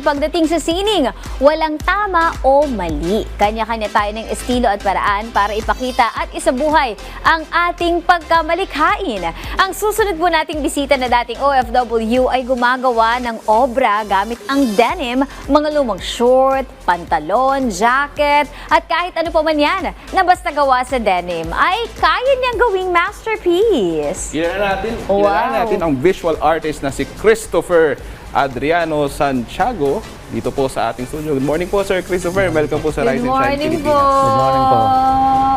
pagdating sa sining. Walang tama o mali. Kanya-kanya tayo ng estilo at paraan para ipakita at isabuhay ang ating pagkamalikhain. Ang susunod po nating bisita na dating OFW ay gumagawa ng obra gamit ang denim, mga lumang short, pantalon, jacket, at kahit ano pa man yan na basta gawa sa denim ay kaya niyang gawing masterpiece. Kilala natin ang visual artist na si Christopher Adriano Santiago dito po sa ating studio. Good morning po, Sir Christopher. Welcome po sa Rise and Shine Good morning po. Pilipinas. Good morning po.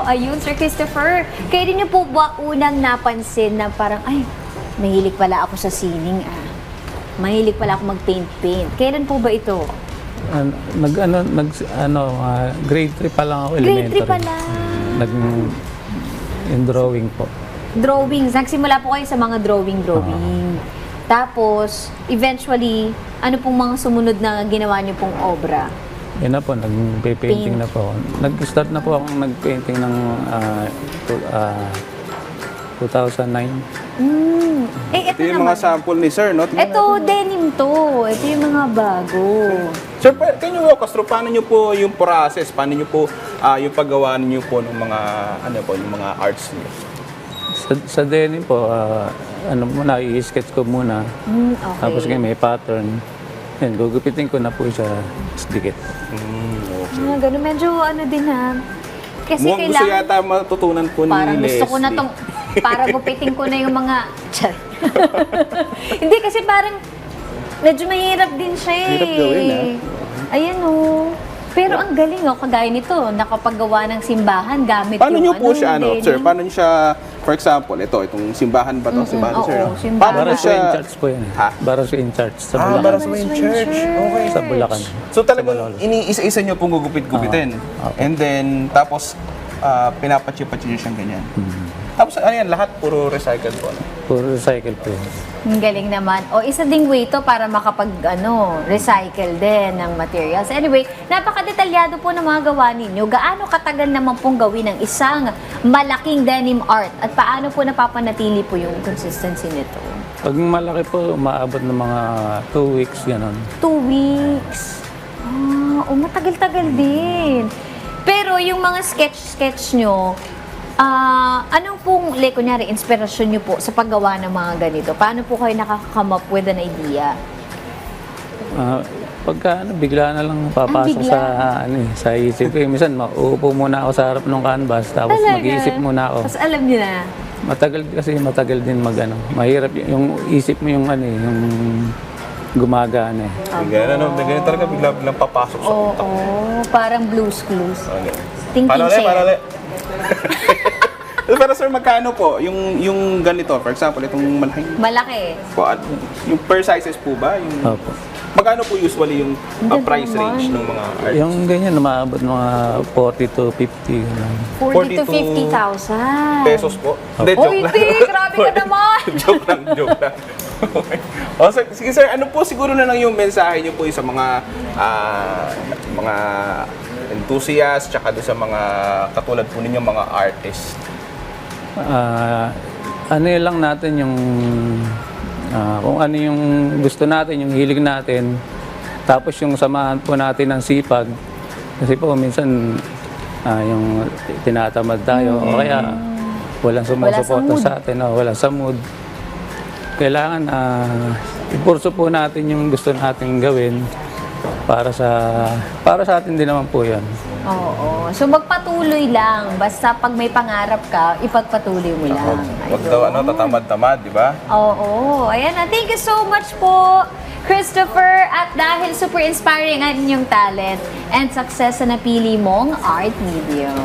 Ayun, Sir Christopher. Kaya din niyo po ba unang napansin na parang, ay, mahilig pala ako sa sining Mahilig pala ako mag-paint-paint. Kailan po ba ito? Grade 3 pa lang ako, Grade 3 elementary. pa lang. Yung drawing po. Drawings. Nagsimula po kayo sa mga drawing. Tapos, eventually, ano pong mga sumunod na ginawa niyo pong obra? Yun na po, nag-painting na po ako. Nag-start na po akong nag-painting ng 2009. Ito Ito yung mga naman. sample ni Sir, no? Tingnan Ito, denim to. Ito yung mga bago. Sir, can you walk us through paano nyo po yung process? Paano nyo po yung paggawa niyo po ng mga, yung mga arts niyo? Sa denim po, muna, i-sketch ko muna. Okay. Tapos may pattern. Yan, gugupitin ko na po siya dikit. Ganun, medyo ano din Kasi Mukhang gusto kailangan, yata matutunan po ni parang Leslie. gusto ko na tong, para gupitin ko na yung mga, Hindi, kasi parang, medyo mahirap din siya Hirap gawin, Ayan Pero ang galing kagaya nito, nakapaggawa ng simbahan gamit Paano nyo yung po siya, denim. Sir? Paano nyo siya, for example, itong simbahan ba to? Simbahan, oo, Sir? No? simbahan. Paano Barangay siya? in Church po yan. Ha? Barangay in Church sa Ah, Bulacan. para sa main church. Okay. Sa Bulacan. So talagang iniisa-isa nyo pong gugupit-gupitin. And then, tapos, pinapatsi-patsi nyo siyang ganyan. Tapos, ano yan, lahat puro recycled po. Puro recycle po yan. Ang galing naman. O, isa ding way to para recycle din ng materials. Anyway, napakadetalyado po ng mga gawa ninyo. Gaano katagal naman pong gawin ng isang malaking denim art? At paano po napapanatili po yung consistency nito? Pag malaki po, umaabot ng mga 2 weeks, gano'n. 2 weeks. Matagal-tagal din. Pero yung mga sketch nyo, anong pong, kunyari, inspirasyon nyo po sa paggawa ng mga ganito? Paano po kayo nakaka-come up with an idea? Pagka bigla na lang papasok bigla? sa isip ko. Minsan, mauupo muna ako sa harap ng canvas, tapos Talaga? mag-iisip muna ako. Tapos alam nyo na. Matagal din mahirap yung isip mo yung yung gumagana Ganyan talaga biglang papasok sa Oo, utak. parang Blue's Clues. Thinking Paano chair. Pero sir, magkano po yung ganito? For example, itong malaking Malaki. po, yung per sizes po ba? Yung, Opo. magkano po usually yung price range ng mga arts? Yung ganyan, umaabot mga 40 to 50. 40 to 42 50,000. pesos po? Hindi, Oh, joke lang. hindi! Grabe ka naman! joke lang. Okay. Sige sir, ano po siguro na lang yung mensahe niyo po sa mga enthusiasts tsaka doon sa mga katulad po ninyo mga artists? Lang natin yung kung ano yung gusto natin, yung hilig natin, tapos yung samahan po natin ng sipag. Kasi po minsan yung tinatamad tayo o kaya walang sumusuporta sa atin, wala sa mood. Kailangan ipurso po natin yung gusto natin gawin para sa atin din naman po 'yan. Oo. So magpatuloy lang. Basta pag may pangarap ka, ipagpatuloy mo lang. Huwag daw tatamad-tamad, di ba? Oo. Ayan na. Thank you so much po, Christopher. At dahil super inspiring ang inyong talent and success sa napili mong art medium.